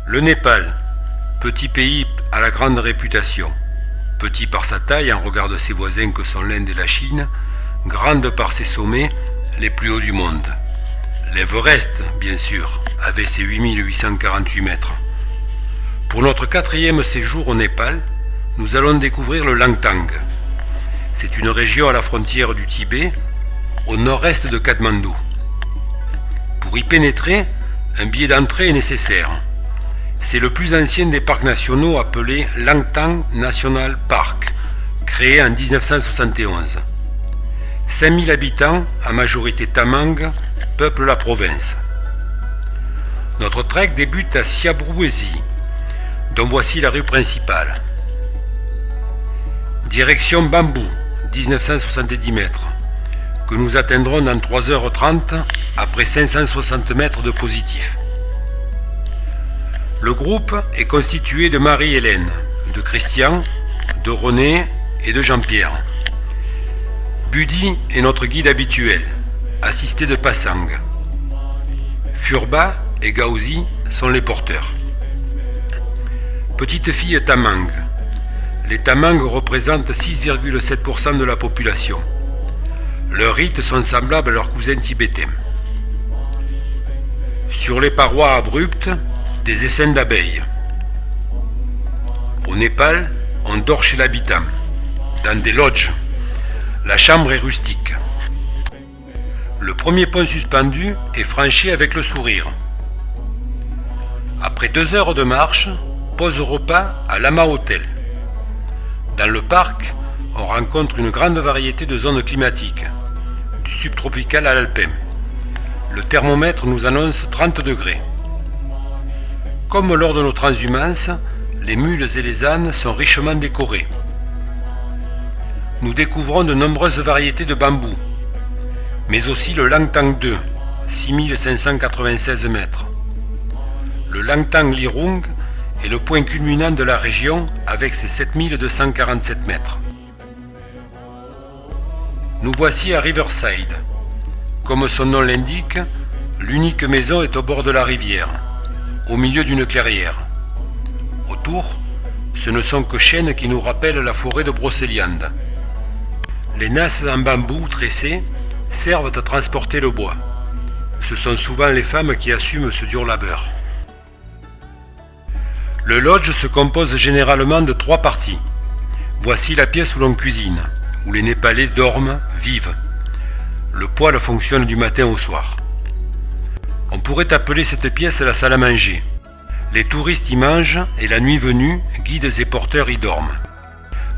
Le Népal, petit pays à la grande réputation. Petit par sa taille en regard de ses voisins que sont l'Inde et la Chine, grande par ses sommets, les plus hauts du monde. L'Everest, bien sûr, avec ses 8848 mètres. Pour notre 4e séjour au Népal, nous allons découvrir le Langtang. C'est une région à la frontière du Tibet, au nord-est de Katmandou. Pour y pénétrer, un billet d'entrée est nécessaire. C'est le plus ancien des parcs nationaux appelé Langtang National Park, créé en 1971. 5000 habitants, à majorité tamang, peuplent la province. Notre trek débute à Siabrouézi, dont voici la rue principale. Direction Bambou, 1970 mètres, que nous atteindrons dans 3h30 après 560 mètres de positif. Le groupe est constitué de Marie-Hélène, de Christian, de René et de Jean-Pierre. Buddy est notre guide habituel, assisté de Passang. Furba et Gaouzi sont les porteurs. Petite fille tamang. Les tamangs représentent 6,7% de la population. Leurs rites sont semblables à leurs cousins tibétains. Sur les parois abruptes, des essaims d'abeilles. Au Népal, on dort chez l'habitant, dans des lodges. La chambre est rustique. Le premier pont suspendu est franchi avec le sourire. Après 2 heures de marche, pause repas à Lama Hotel. Dans le parc, on rencontre une grande variété de zones climatiques, du subtropical à l'alpin. Le thermomètre nous annonce 30 degrés. Comme lors de nos transhumances, les mules et les ânes sont richement décorés. Nous découvrons de nombreuses variétés de bambou, mais aussi le Langtang 2, 6596 mètres. Le Langtang Lirung est le point culminant de la région avec ses 7247 mètres. Nous voici à Riverside. Comme son nom l'indique, l'unique maison est au bord de la rivière, au milieu d'une clairière. Autour, ce ne sont que chênes qui nous rappellent la forêt de Brocéliande. Les nasses en bambou tressés servent à transporter le bois. Ce sont souvent les femmes qui assument ce dur labeur. Le lodge se compose généralement de 3 parties. Voici la pièce où l'on cuisine, où les Népalais dorment, vivent. Le poêle fonctionne du matin au soir. On pourrait appeler cette pièce la salle à manger. Les touristes y mangent et la nuit venue, guides et porteurs y dorment.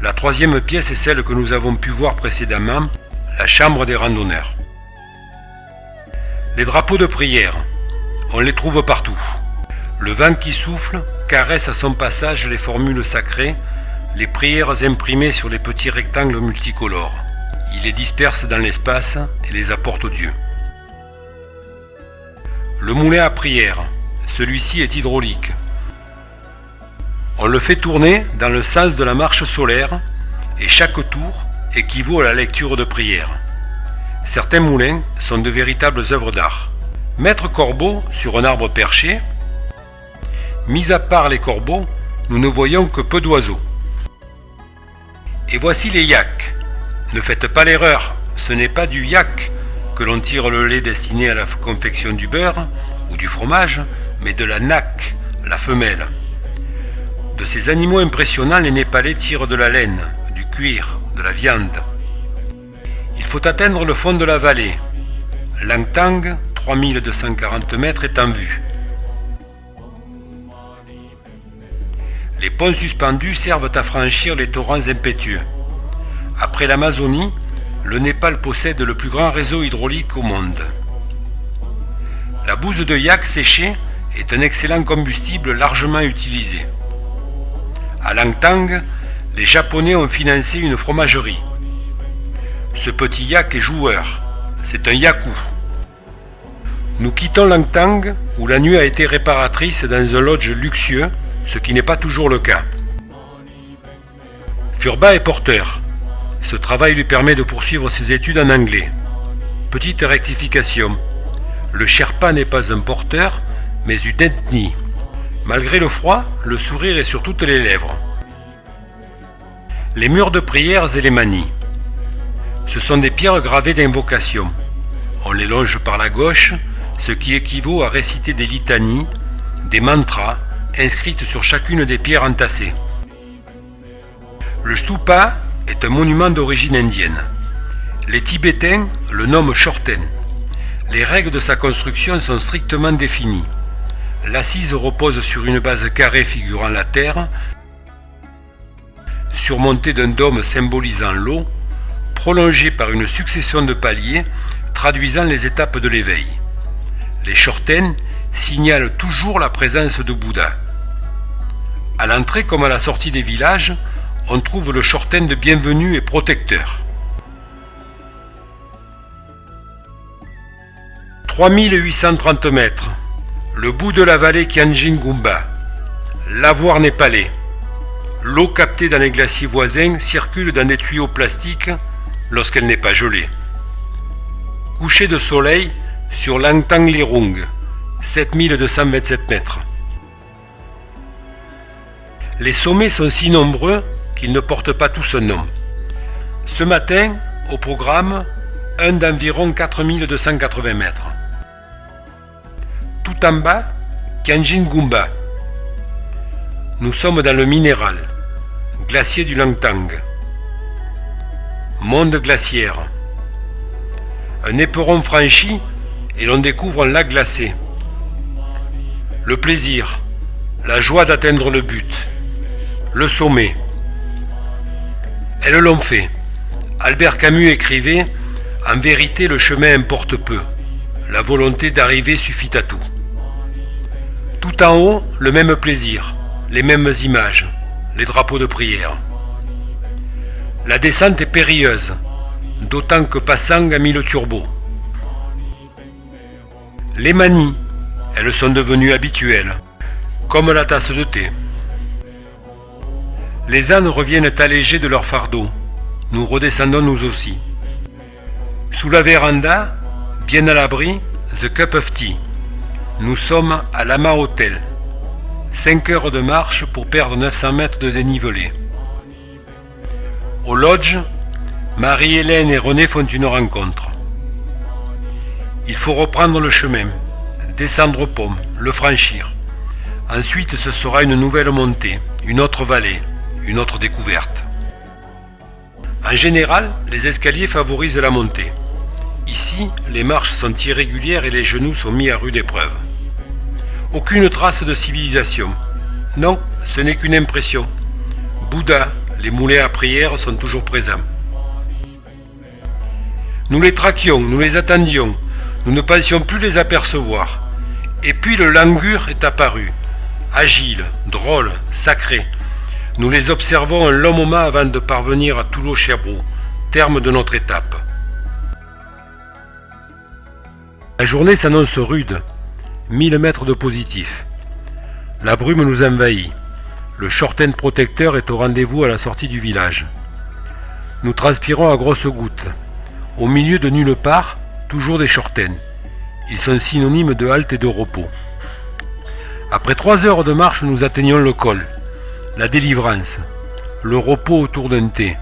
La 3e pièce est celle que nous avons pu voir précédemment, la chambre des randonneurs. Les drapeaux de prière, on les trouve partout. Le vent qui souffle caresse à son passage les formules sacrées, les prières imprimées sur les petits rectangles multicolores. Il les disperse dans l'espace et les apporte au Dieu. Le moulin à prière, celui-ci est hydraulique. On le fait tourner dans le sens de la marche solaire et chaque tour équivaut à la lecture de prière. Certains moulins sont de véritables œuvres d'art. Maître corbeau sur un arbre perché. Mis à part les corbeaux, nous ne voyons que peu d'oiseaux. Et voici les yaks. Ne faites pas l'erreur, ce n'est pas du yak que l'on tire le lait destiné à la confection du beurre ou du fromage, mais de la nak, la femelle. De ces animaux impressionnants, les Népalais tirent de la laine, du cuir, de la viande. Il faut atteindre le fond de la vallée. Langtang, 3240 mètres, est en vue. Les ponts suspendus servent à franchir les torrents impétueux. Après l'Amazonie, le Népal possède le plus grand réseau hydraulique au monde. La bouse de yak séchée est un excellent combustible largement utilisé. À Langtang, les Japonais ont financé une fromagerie. Ce petit yak est joueur, c'est un yaku. Nous quittons Langtang, où la nuit a été réparatrice dans un lodge luxueux, ce qui n'est pas toujours le cas. Furba est porteur. Ce travail lui permet de poursuivre ses études en anglais. Petite rectification. Le Sherpa n'est pas un porteur, mais une ethnie. Malgré le froid, le sourire est sur toutes les lèvres. Les murs de prières et les manies. Ce sont des pierres gravées d'invocation. On les longe par la gauche, ce qui équivaut à réciter des litanies, des mantras, inscrites sur chacune des pierres entassées. Le stupa est un monument d'origine indienne. Les Tibétains le nomment Chorten. Les règles de sa construction sont strictement définies. L'assise repose sur une base carrée figurant la terre, surmontée d'un dôme symbolisant l'eau, prolongé par une succession de paliers traduisant les étapes de l'éveil. Les Chorten signalent toujours la présence de Bouddha. À l'entrée comme à la sortie des villages, on trouve le Chorten de bienvenue et protecteur. 3830 mètres. Le bout de la vallée Kianjin-Gumba. Lavoir népalais. L'eau captée dans les glaciers voisins circule dans des tuyaux plastiques lorsqu'elle n'est pas gelée. Coucher de soleil sur Langtang Lirung, 7227 mètres. Les sommets sont si nombreux qu'ils ne portent pas tous un nom. Ce matin, au programme, un d'environ 4280 mètres. Tout en bas, Kianjin-Gumba. Nous sommes dans le minéral, glacier du Langtang. Monde glaciaire. Un éperon franchi et l'on découvre un lac glacé. Le plaisir, la joie d'atteindre le but, le sommet. Elles l'ont fait. Albert Camus écrivait « En vérité, le chemin importe peu. La volonté d'arriver suffit à tout. » Tout en haut, le même plaisir, les mêmes images, les drapeaux de prière. La descente est périlleuse, d'autant que Passang a mis le turbo. Les manies, elles sont devenues habituelles, comme la tasse de thé. Les ânes reviennent allégés de leur fardeau. Nous redescendons nous aussi. Sous la véranda, bien à l'abri, The Cup of Tea. Nous sommes à Lama Hotel. 5 heures de marche pour perdre 900 mètres de dénivelé. Au lodge, Marie-Hélène et René font une rencontre. Il faut reprendre le chemin, descendre au pont, le franchir. Ensuite, ce sera une nouvelle montée, une autre vallée, une autre découverte. En général, les escaliers favorisent la montée. Ici, les marches sont irrégulières et les genoux sont mis à rude épreuve. Aucune trace de civilisation. Non, ce n'est qu'une impression. Bouddha, les moulins à prière sont toujours présents. Nous les traquions, nous les attendions, nous ne pensions plus les apercevoir. Et puis le langur est apparu, agile, drôle, sacré. Nous les observons un long moment avant de parvenir à Toulo-Cherbourg, terme de notre étape. La journée s'annonce rude, 1000 mètres de positif. La brume nous envahit. Le Chorten protecteur est au rendez-vous à la sortie du village. Nous transpirons à grosses gouttes. Au milieu de nulle part, toujours des Chorten. Ils sont synonymes de halte et de repos. Après 3 heures de marche, nous atteignons le col, la délivrance, le repos autour d'un thé.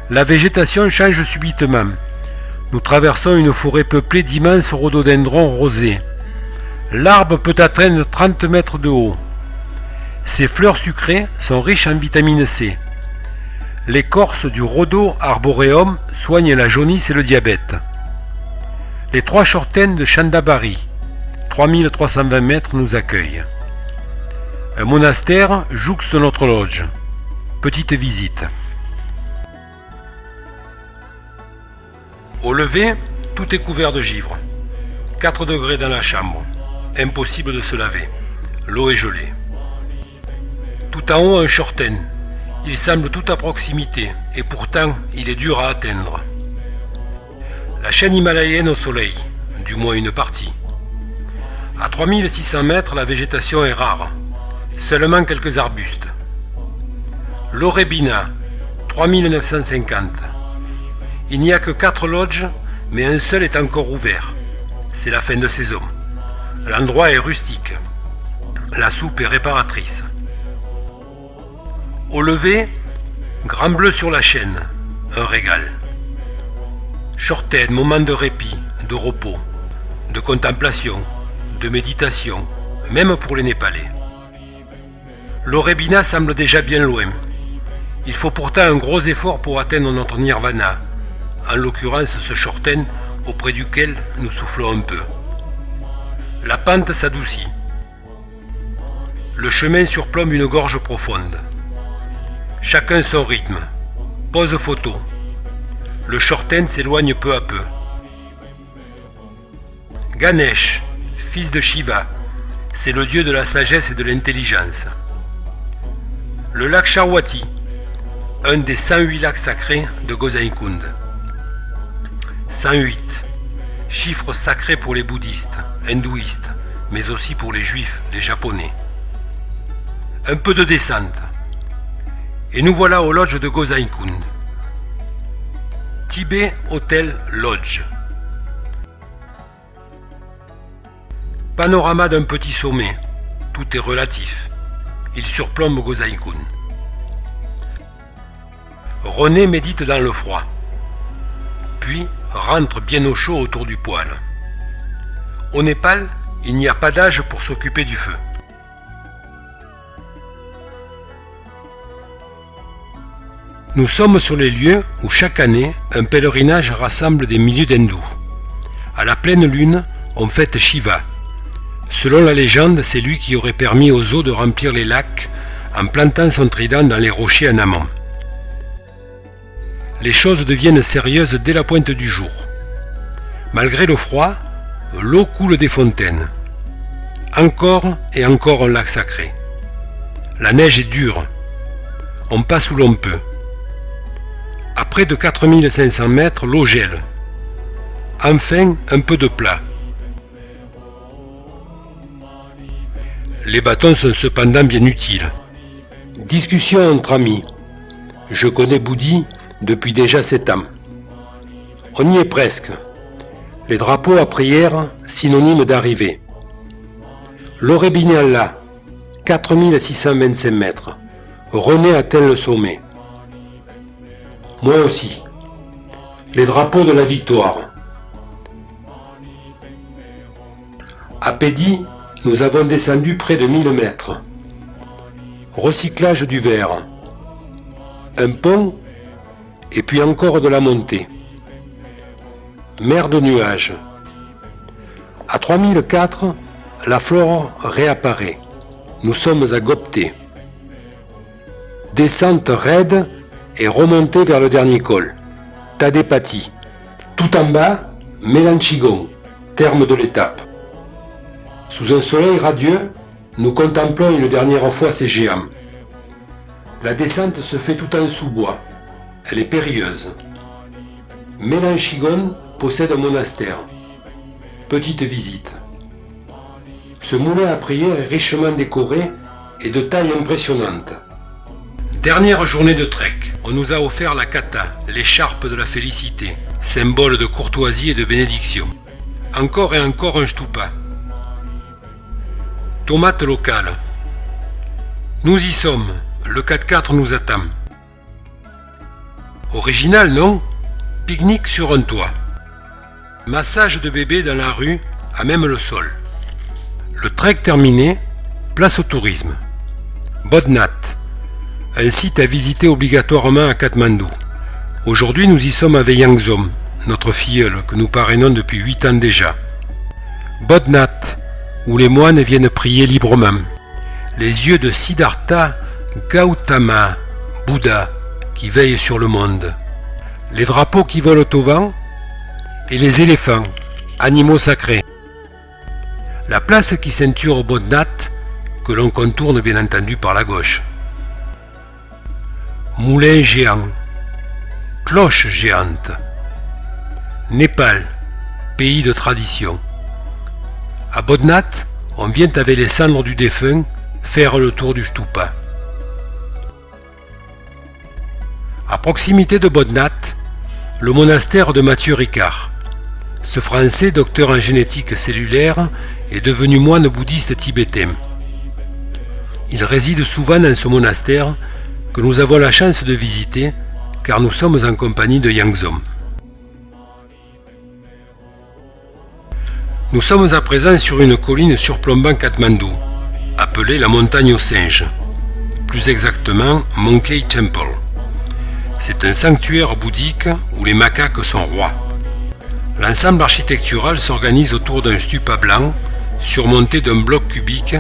La végétation change subitement. Nous traversons une forêt peuplée d'immenses rhododendrons rosés. L'arbre peut atteindre 30 mètres de haut. Ses fleurs sucrées sont riches en vitamine C. L'écorce du Rhodo arboreum soigne la jaunisse et le diabète. Les 3 Chorten de Chandabari, 3320 mètres, nous accueillent. Un monastère jouxte notre lodge. Petite visite. Au lever, tout est couvert de givre. 4 degrés dans la chambre. Impossible de se laver. L'eau est gelée. Tout en haut, un Chorten. Il semble tout à proximité, et pourtant, il est dur à atteindre. La chaîne himalayenne au soleil, du moins une partie. À 3600 mètres, la végétation est rare. Seulement quelques arbustes. L'Orebina, 3950. Il n'y a que 4 lodges, mais un seul est encore ouvert. C'est la fin de saison. L'endroit est rustique, la soupe est réparatrice. Au lever, grand bleu sur la chaîne, un régal. Shorten, moment de répit, de repos, de contemplation, de méditation, même pour les Népalais. L'Aurebina semble déjà bien loin. Il faut pourtant un gros effort pour atteindre notre nirvana, en l'occurrence ce Shorten auprès duquel nous soufflons un peu. La pente s'adoucit. Le chemin surplombe une gorge profonde. Chacun son rythme. Pose photo. Le Shorten s'éloigne peu à peu. Ganesh, fils de Shiva, c'est le dieu de la sagesse et de l'intelligence. Le lac Sharwati, un des 108 lacs sacrés de Gosaïkund. 108, chiffre sacré pour les bouddhistes, hindouistes, mais aussi pour les juifs, les japonais. Un peu de descente. Et nous voilà au lodge de Gosaïkund. Tibet Hotel Lodge. Panorama d'un petit sommet. Tout est relatif. Il surplombe Gosaïkund. René médite dans le froid. Puis rentre bien au chaud autour du poêle. Au Népal, il n'y a pas d'âge pour s'occuper du feu. Nous sommes sur les lieux où chaque année, un pèlerinage rassemble des milliers d'hindous. À la pleine lune, on fête Shiva. Selon la légende, c'est lui qui aurait permis aux eaux de remplir les lacs en plantant son trident dans les rochers en amont. Les choses deviennent sérieuses dès la pointe du jour. Malgré le froid, l'eau coule des fontaines. Encore et encore un lac sacré. La neige est dure. On passe où l'on peut. À près de 4500 mètres, l'eau gèle. Enfin, un peu de plat. Les bâtons sont cependant bien utiles. Discussion entre amis. Je connais Boudi depuis déjà 7 ans. On y est presque. Les drapeaux à prière, synonyme d'arrivée. L'Aurebina là, 4625 mètres. René atteint le sommet. Moi aussi. Les drapeaux de la victoire. À Pédi, nous avons descendu près de 1000 mètres. Recyclage du verre. Un pont, et puis encore de la montée. Mer de nuages. À 3004, la flore réapparaît. Nous sommes à Gopté. Descente raide et remontée vers le dernier col. Tadepati. Tout en bas, Mélanchigon, terme de l'étape. Sous un soleil radieux, nous contemplons une dernière fois ces géants. La descente se fait tout en sous-bois. Elle est périlleuse. Mélanchigon possède un monastère. Petite visite. Ce moulin à prière est richement décoré et de taille impressionnante. Dernière journée de trek. On nous a offert la kata, l'écharpe de la félicité, symbole de courtoisie et de bénédiction. Encore et encore un stupa. Tomate locale. Nous y sommes. Le 4x4 nous attend. Original, non? Pique-nique sur un toit. Massage de bébé dans la rue, à même le sol. Le trek terminé, place au tourisme. Bodhnath, un site à visiter obligatoirement à Katmandou. Aujourd'hui, nous y sommes avec Yangzom, notre filleule, que nous parrainons depuis 8 ans déjà. Bodhnath, où les moines viennent prier librement. Les yeux de Siddhartha Gautama, Bouddha, qui veille sur le monde. Les drapeaux qui volent au vent et les éléphants, animaux sacrés. La place qui ceinture Bodhnath, que l'on contourne bien entendu par la gauche. Moulin géant, cloche géante. Népal, pays de tradition. À Bodhnath, on vient avec les cendres du défunt faire le tour du stupa. À proximité de Bodhnath, le monastère de Mathieu Ricard. Ce Français, docteur en génétique cellulaire, est devenu moine bouddhiste tibétain. Il réside souvent dans ce monastère que nous avons la chance de visiter car nous sommes en compagnie de Yangzom. Nous sommes à présent sur une colline surplombant Katmandou, appelée la montagne aux singes, plus exactement Monkey Temple. C'est un sanctuaire bouddhique où les macaques sont rois. L'ensemble architectural s'organise autour d'un stupa blanc surmonté d'un bloc cubique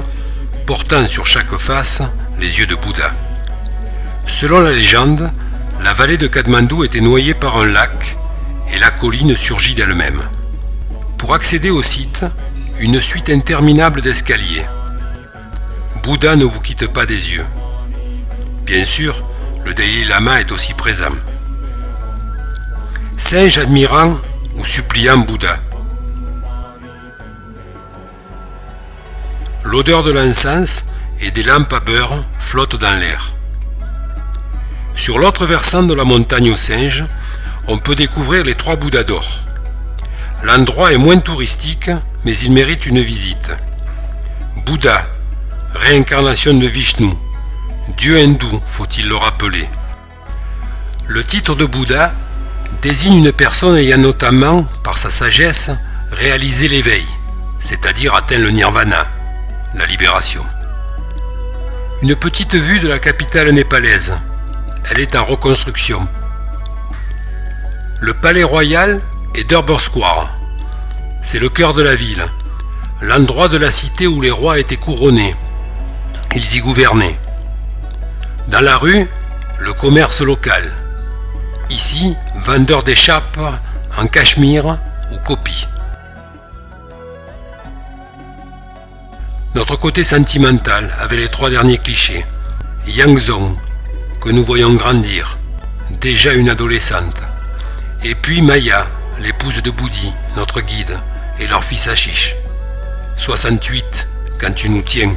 portant sur chaque face les yeux de Bouddha. Selon la légende, la vallée de Katmandou était noyée par un lac et la colline surgit d'elle-même. Pour accéder au site, une suite interminable d'escaliers. Bouddha ne vous quitte pas des yeux. Bien sûr, le Dalai Lama est aussi présent. Singe admirant ou suppliant Bouddha. L'odeur de l'encens et des lampes à beurre flotte dans l'air. Sur l'autre versant de la montagne aux singes, on peut découvrir les 3 Bouddhas d'or. L'endroit est moins touristique, mais il mérite une visite. Bouddha, réincarnation de Vishnu, dieu hindou, faut-il le rappeler. Le titre de Bouddha désigne une personne ayant notamment, par sa sagesse, réalisé l'éveil, c'est-à-dire atteint le nirvana, la libération. Une petite vue de la capitale népalaise. Elle est en reconstruction. Le palais royal est Durbar Square. C'est le cœur de la ville, l'endroit de la cité où les rois étaient couronnés. Ils y gouvernaient. Dans la rue, le commerce local. Ici, vendeurs d'écharpes en cachemire ou copie. Notre côté sentimental avec les 3 derniers clichés. Yangzom, que nous voyons grandir, déjà une adolescente. Et puis Maya, l'épouse de Bouddhi, notre guide, et leur fils Ashish. 68, quand tu nous tiens.